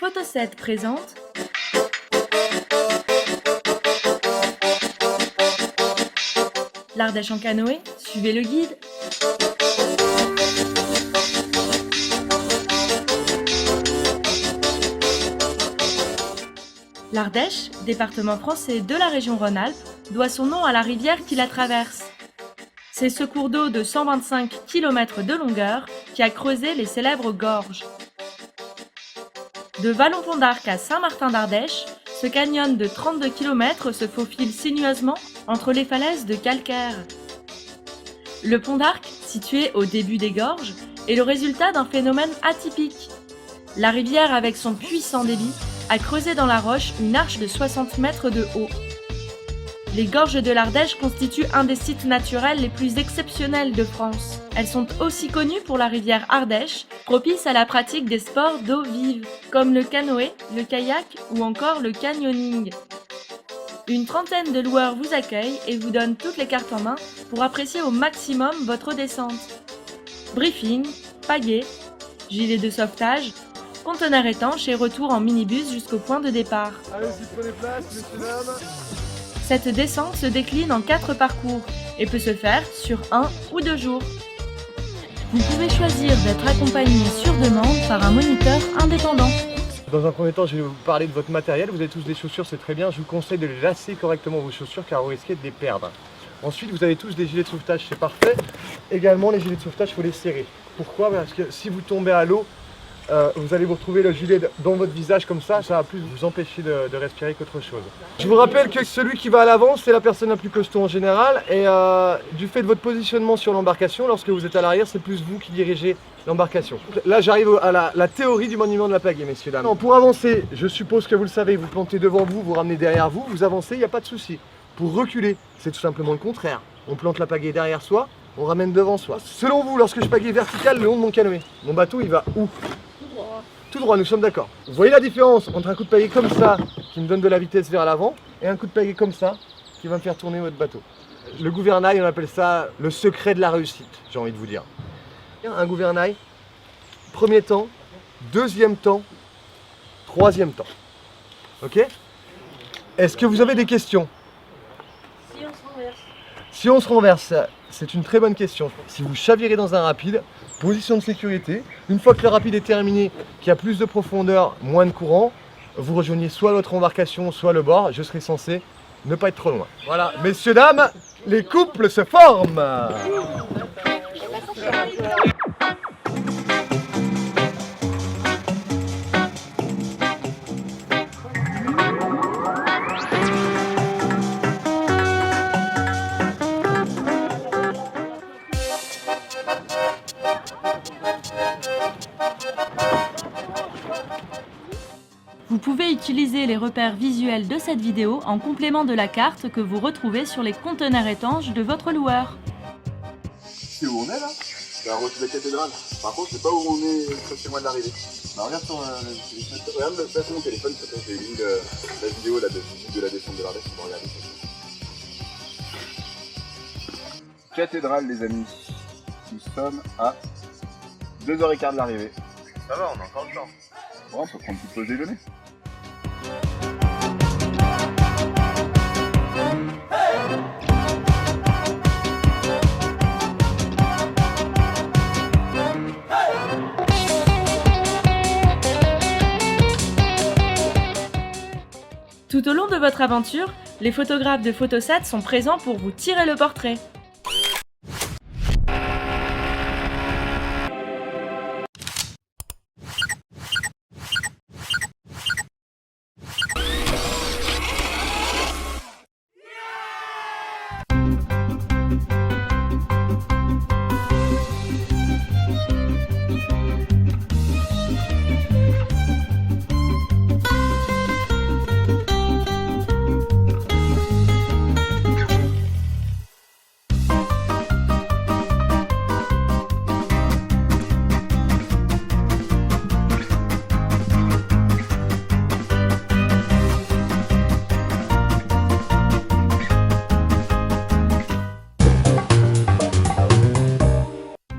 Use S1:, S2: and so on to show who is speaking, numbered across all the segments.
S1: Photo7 présente l'Ardèche en canoë, suivez le guide. L'Ardèche, département français de la région Rhône-Alpes, doit son nom à la rivière qui la traverse. C'est ce cours d'eau de 125 km de longueur qui a creusé les célèbres gorges. De Vallon-Pont d'Arc à Saint-Martin d'Ardèche, ce canyon de 32 km se faufile sinueusement entre les falaises de calcaire. Le pont d'Arc, situé au début des gorges, est le résultat d'un phénomène atypique. La rivière, avec son puissant débit, a creusé dans la roche une arche de 60 mètres de haut. Les gorges de l'Ardèche constituent un des sites naturels les plus exceptionnels de France. Elles sont aussi connues pour la rivière Ardèche, propice à la pratique des sports d'eau vive, comme le canoë, le kayak ou encore le canyoning. Une trentaine de loueurs vous accueillent et vous donnent toutes les cartes en main pour apprécier au maximum votre descente. Briefing, pagaie, gilet de sauvetage, conteneur étanche et retour en minibus jusqu'au point de départ.
S2: Allez-y, prenez place, messieurs, dames.
S1: Cette descente se décline en 4 parcours et peut se faire sur 1 ou 2 jours. Vous pouvez choisir d'être accompagné sur demande par un moniteur indépendant.
S2: Dans un premier temps, je vais vous parler de votre matériel. Vous avez tous des chaussures, c'est très bien. Je vous conseille de les lacer correctement vos chaussures car vous risquez de les perdre. Ensuite, vous avez tous des gilets de sauvetage, c'est parfait. Également, les gilets de sauvetage, il faut les serrer. Pourquoi? Parce que si vous tombez à l'eau, vous allez vous retrouver le gilet dans votre visage comme ça va plus vous empêcher de respirer qu'autre chose. Je vous rappelle que celui qui va à l'avant, c'est la personne la plus costaud en général et du fait de votre positionnement sur l'embarcation, lorsque vous êtes à l'arrière, c'est plus vous qui dirigez l'embarcation. Là, j'arrive à la théorie du monument de la pagaie, messieurs, dames. Non, pour avancer, je suppose que vous le savez, vous plantez devant vous, vous ramenez derrière vous, vous avancez, il n'y a pas de souci. Pour reculer, c'est tout simplement le contraire. On plante la pagaie derrière soi, on ramène devant soi. Selon vous, lorsque je pagaie vertical le long de mon canoë, mon bateau, il va où? Tout droit, nous sommes d'accord. Vous voyez la différence entre un coup de pagaie comme ça, qui me donne de la vitesse vers l'avant, et un coup de pagaie comme ça, qui va me faire tourner votre bateau. Le gouvernail, on appelle ça le secret de la réussite, j'ai envie de vous dire. Un gouvernail, premier temps, deuxième temps, troisième temps. Ok? Est-ce que vous avez des questions?
S1: Si on se renverse.
S2: Si on se renverse, c'est une très bonne question. Si vous chavirez dans un rapide, position de sécurité, une fois que le rapide est terminé, qu'il y a plus de profondeur, moins de courant, vous rejoignez soit votre embarcation, soit le bord, je serai censé ne pas être trop loin. Voilà, messieurs, dames, les couples se forment.
S1: Vous pouvez utiliser les repères visuels de cette vidéo en complément de la carte que vous retrouvez sur les conteneurs étanches de votre loueur.
S3: C'est où on est là? C'est à Roche de la cathédrale. Par contre, c'est pas où on est très chez moi de l'arrivée. Bah, regarde sur regarde sur mon téléphone, peut-être les lignes de la vidéo là, de la descente de l'Ardèche. On va regarder ça. Cathédrale, les amis. Nous sommes à 2h15 de l'arrivée. Ça va, on a encore le temps. Bon, on peut prendre une petite pause déjeuner.
S1: Tout au long de votre aventure, les photographes de Photo7 sont présents pour vous tirer le portrait.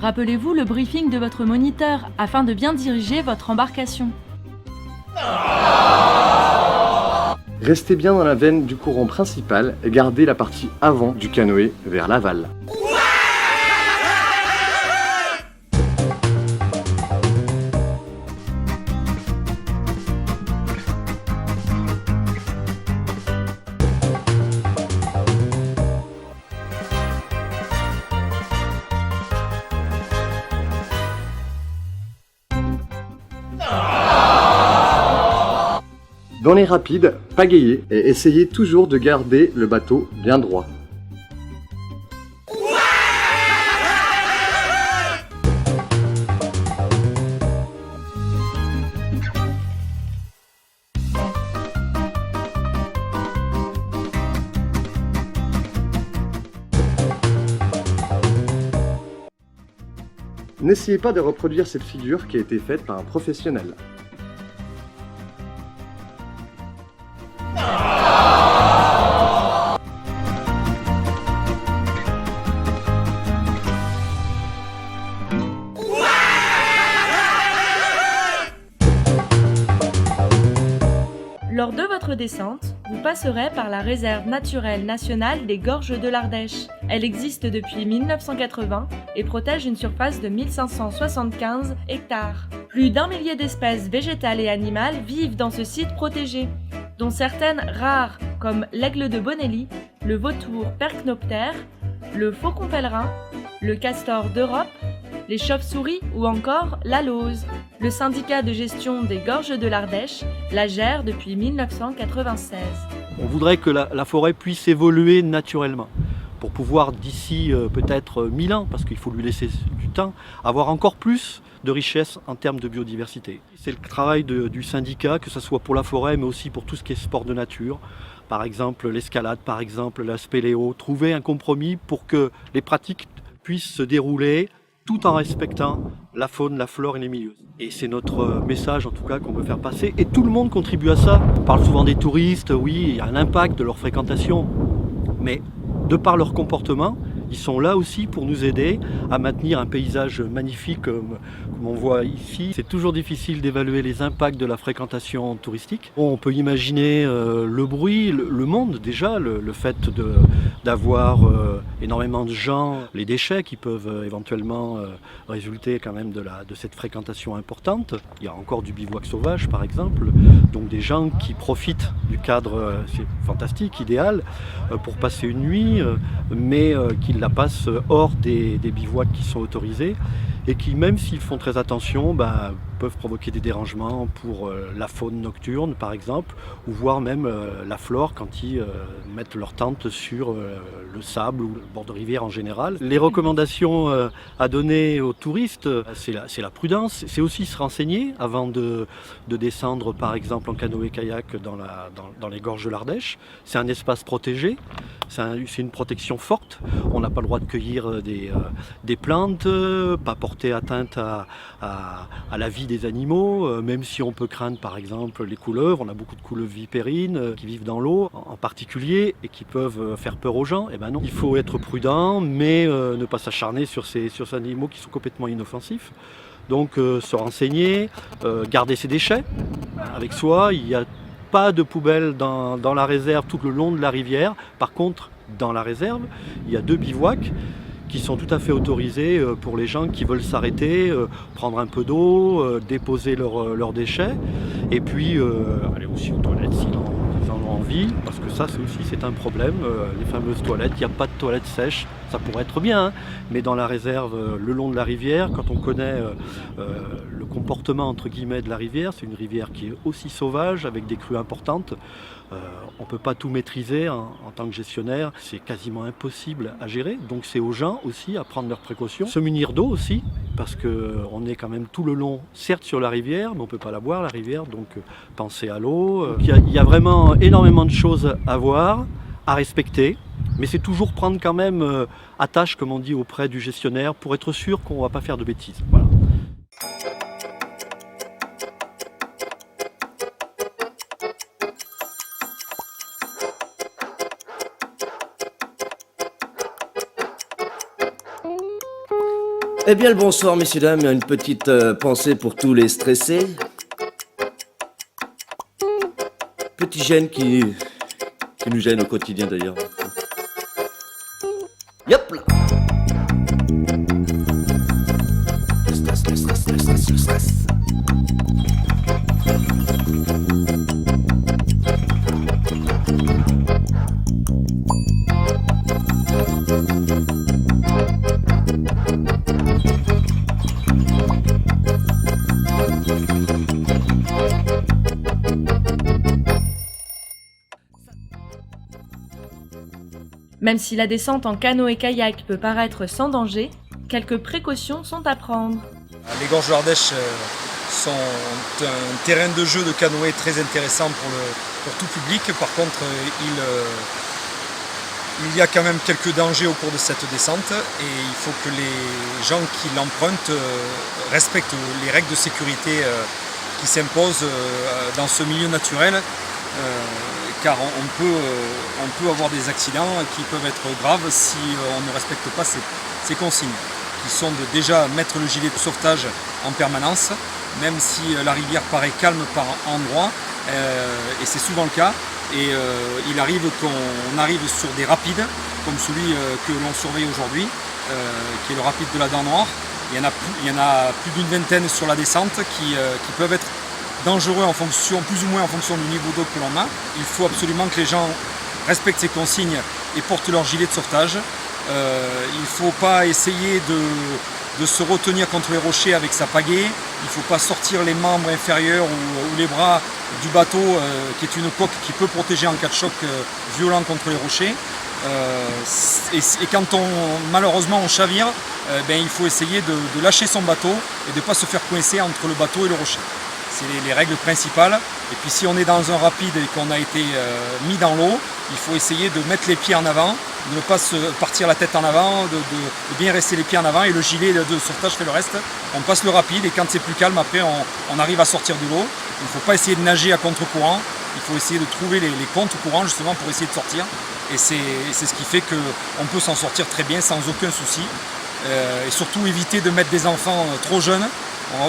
S1: Rappelez-vous le briefing de votre moniteur afin de bien diriger votre embarcation.
S2: Restez bien dans la veine du courant principal et gardez la partie avant du canoë vers l'aval. Dans les rapides, pagayez et essayez toujours de garder le bateau bien droit. N'essayez pas de reproduire cette figure qui a été faite par un professionnel.
S1: Lors de votre descente, vous passerez par la réserve naturelle nationale des Gorges de l'Ardèche. Elle existe depuis 1980 et protège une surface de 1575 hectares. Plus d'1 millier d'espèces végétales et animales vivent dans ce site protégé, dont certaines rares comme l'aigle de Bonelli, le vautour percnoptère, le faucon pèlerin, le castor d'Europe, les chauves-souris ou encore la lauze. Le syndicat de gestion des Gorges de l'Ardèche la gère depuis 1996.
S4: On voudrait que la forêt puisse évoluer naturellement pour pouvoir d'ici peut-être 1000 ans, parce qu'il faut lui laisser du temps, avoir encore plus de richesse en termes de biodiversité. C'est le travail du syndicat, que ce soit pour la forêt mais aussi pour tout ce qui est sport de nature. Par exemple l'escalade, par exemple la spéléo, trouver un compromis pour que les pratiques puissent se dérouler tout en respectant la faune, la flore et les milieux. Et c'est notre message en tout cas qu'on veut faire passer. Et tout le monde contribue à ça. On parle souvent des touristes, oui, il y a un impact de leur fréquentation. Mais de par leur comportement, ils sont là aussi pour nous aider à maintenir un paysage magnifique comme on voit ici. C'est toujours difficile d'évaluer les impacts de la fréquentation touristique. On peut imaginer le bruit, le monde déjà, le fait d'avoir énormément de gens, les déchets qui peuvent éventuellement résulter quand même de cette fréquentation importante. Il y a encore du bivouac sauvage par exemple, donc des gens qui profitent du cadre, c'est fantastique, idéal, pour passer une nuit, mais qui la passent hors des bivouacs qui sont autorisés et qui, même s'ils font très attention, peuvent provoquer des dérangements pour la faune nocturne par exemple, ou voire même la flore quand ils mettent leur tente sur le sable ou le bord de rivière en général. Les recommandations à donner aux touristes, c'est la prudence, c'est aussi se renseigner avant de descendre par exemple en canoë-kayak dans les gorges de l'Ardèche. C'est un espace protégé, c'est une protection forte, on n'a pas le droit de cueillir des plantes, pas porter atteinte à la vie des animaux, même si on peut craindre par exemple les couleuvres. On a beaucoup de couleuvres vipérines qui vivent dans l'eau en particulier et qui peuvent faire peur aux gens. Eh ben non, il faut être prudent mais ne pas s'acharner sur ces animaux qui sont complètement inoffensifs. Donc se renseigner, garder ses déchets avec soi. Il n'y a pas de poubelle dans la réserve tout le long de la rivière. Par contre, dans la réserve, il y a 2 bivouacs qui sont tout à fait autorisés pour les gens qui veulent s'arrêter, prendre un peu d'eau, déposer leurs déchets, et puis aller aussi aux toilettes s'ils en ont envie, parce que ça c'est un problème, les fameuses toilettes, il n'y a pas de toilettes sèches, ça pourrait être bien, hein, mais dans la réserve, le long de la rivière, quand on connaît le comportement entre guillemets de la rivière, c'est une rivière qui est aussi sauvage, avec des crues importantes, on ne peut pas tout maîtriser en tant que gestionnaire, c'est quasiment impossible à gérer, donc c'est aux gens aussi à prendre leurs précautions, se munir d'eau aussi, parce qu'on est quand même tout le long, certes sur la rivière, mais on ne peut pas la boire la rivière, donc penser à l'eau. Il y a vraiment énormément de choses à voir, à respecter, mais c'est toujours prendre quand même attache, comme on dit, auprès du gestionnaire, pour être sûr qu'on ne va pas faire de bêtises. Voilà.
S5: Eh bien le bonsoir messieurs dames, une petite pensée pour tous les stressés. petit gène qui nous gêne au quotidien d'ailleurs. Yop là. Le stress, le stress, le stress, le stress.
S1: Même si la descente en canot-kayak peut paraître sans danger, quelques précautions sont à prendre.
S6: Les gorges de l'Ardèche sont un terrain de jeu de canoë très intéressant pour tout public. Par contre, il y a quand même quelques dangers au cours de cette descente et il faut que les gens qui l'empruntent respectent les règles de sécurité qui s'imposent dans ce milieu naturel. Car on peut avoir des accidents qui peuvent être graves si on ne respecte pas ces consignes, qui sont de déjà mettre le gilet de sauvetage en permanence, même si la rivière paraît calme par endroits, et c'est souvent le cas, et il arrive qu'on arrive sur des rapides, comme celui que l'on surveille aujourd'hui, qui est le rapide de la Dent Noire. Il y en a plus d'une vingtaine sur la descente qui peuvent être dangereux plus ou moins en fonction du niveau d'eau que l'on a. Il faut absolument que les gens respectent ces consignes et portent leur gilet de sauvetage. Il ne faut pas essayer de se retenir contre les rochers avec sa pagaie. Il ne faut pas sortir les membres inférieurs ou les bras du bateau, qui est une coque qui peut protéger en cas de choc violent contre les rochers. Et quand malheureusement on chavire, il faut essayer de lâcher son bateau et de ne pas se faire coincer entre le bateau et le rocher. C'est les règles principales. Et puis si on est dans un rapide et qu'on a été mis dans l'eau, il faut essayer de mettre les pieds en avant, de ne pas se partir la tête en avant, de bien rester les pieds en avant et le gilet de sauvetage fait le reste. On passe le rapide et quand c'est plus calme, après on arrive à sortir de l'eau. Il ne faut pas essayer de nager à contre-courant, il faut essayer de trouver les contre-courants justement pour essayer de sortir. Et c'est ce qui fait qu'on peut s'en sortir très bien sans aucun souci. Et surtout éviter de mettre des enfants trop jeunes.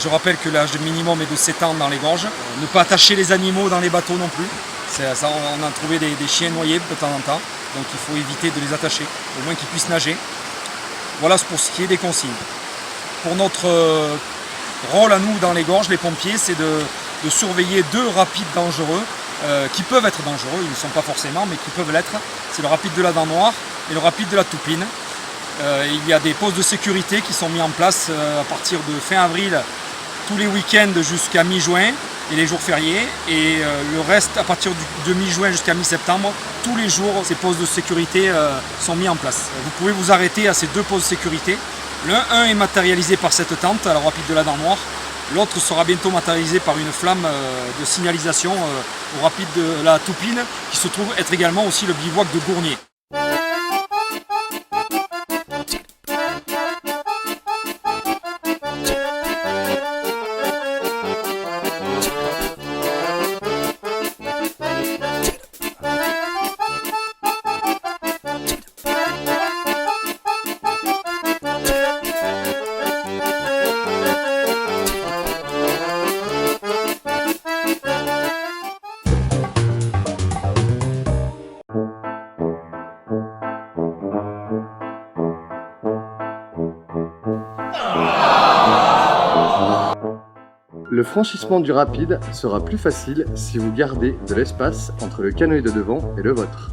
S6: Je rappelle que l'âge minimum est de 7 ans dans les gorges. Ne pas attacher les animaux dans les bateaux non plus. On a trouvé des chiens noyés de temps en temps, donc il faut éviter de les attacher, au moins qu'ils puissent nager. Voilà pour ce qui est des consignes. Pour notre rôle à nous dans les gorges, les pompiers, c'est de surveiller 2 rapides dangereux, qui peuvent être dangereux, ils ne sont pas forcément, mais qui peuvent l'être. C'est le rapide de la Dent Noire et le rapide de la Toupine. Il y a des postes de sécurité qui sont mis en place à partir de fin avril, tous les week-ends jusqu'à mi-juin et les jours fériés. Et le reste, à partir de mi-juin jusqu'à mi-septembre, tous les jours, ces postes de sécurité sont mis en place. Vous pouvez vous arrêter à ces 2 postes de sécurité. Un est matérialisé par cette tente, à la rapide de la Dent Noire. L'autre sera bientôt matérialisé par une flamme de signalisation au rapide de la Toupine, qui se trouve être également aussi le bivouac de Gournier.
S2: Le franchissement du rapide sera plus facile si vous gardez de l'espace entre le canoë de devant et le vôtre.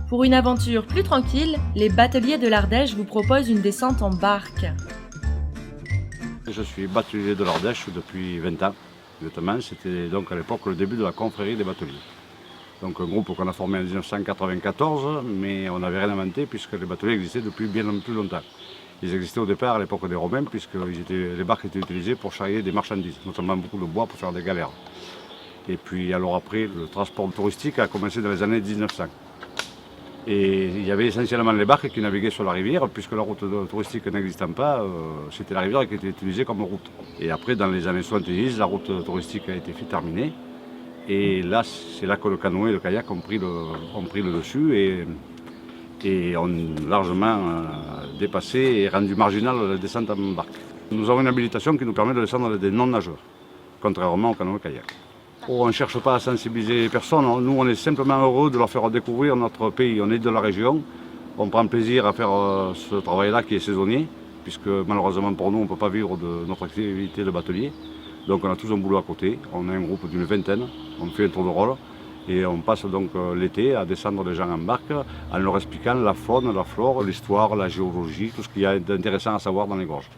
S1: Pour une aventure plus tranquille, les bateliers de l'Ardèche vous proposent une descente en barque.
S7: Je suis batelier de l'Ardèche depuis 20 ans. Exactement, c'était donc à l'époque le début de la confrérie des bateliers. Donc un groupe qu'on a formé en 1994, mais on n'avait rien inventé puisque les bateliers existaient depuis bien plus longtemps. Ils existaient au départ à l'époque des Romains puisque les barques étaient utilisées pour charrier des marchandises, notamment beaucoup de bois pour faire des galères. Et puis alors après, le transport touristique a commencé dans les années 1900. Et il y avait essentiellement les barques qui naviguaient sur la rivière, puisque la route touristique n'existant pas, c'était la rivière qui était utilisée comme route. Et après, dans les années 70, la route touristique a été terminée. Et là, c'est là que le canoë et le kayak ont pris le dessus et ont largement dépassé et rendu marginal la descente en barque. Nous avons une habilitation qui nous permet de descendre des non-nageurs, contrairement au canoë-kayak. On ne cherche pas à sensibiliser les personnes, nous on est simplement heureux de leur faire découvrir notre pays. On est de la région, on prend plaisir à faire ce travail-là qui est saisonnier, puisque malheureusement pour nous on ne peut pas vivre de notre activité de batelier. Donc on a tous un boulot à côté, on est un groupe d'une vingtaine, on fait un tour de rôle et on passe donc l'été à descendre les gens en barque en leur expliquant la faune, la flore, l'histoire, la géologie, tout ce qu'il y a d'intéressant à savoir dans les gorges.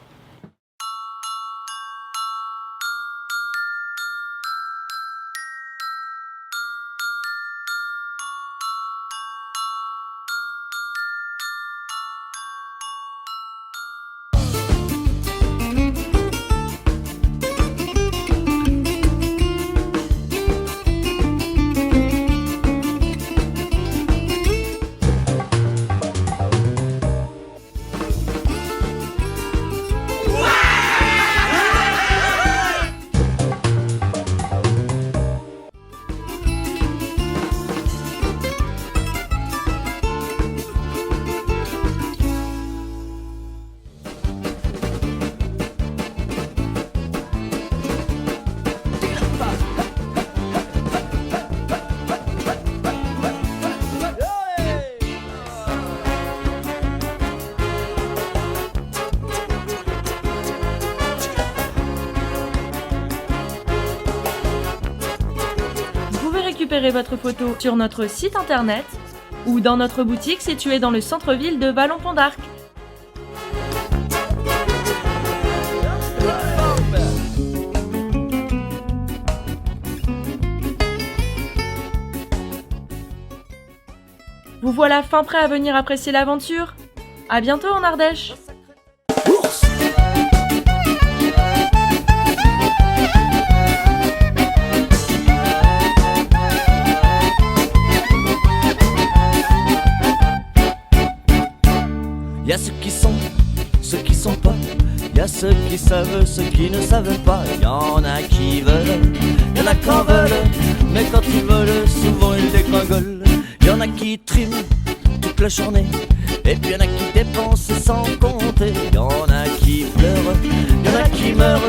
S1: Récupérez votre photo sur notre site internet ou dans notre boutique située dans le centre-ville de Vallon-Pont d'Arc. Vous voilà fin prêt à venir apprécier l'aventure. À bientôt en Ardèche.
S8: Y a ceux qui sont pas, y a ceux qui savent, ceux qui ne savent pas. Y en a qui veulent, y en a qui en veulent, mais quand ils veulent, souvent ils dégringolent. Y en a qui triment toute la journée, et puis y en a qui dépensent sans compter. Y en a qui pleurent, y en a qui meurent,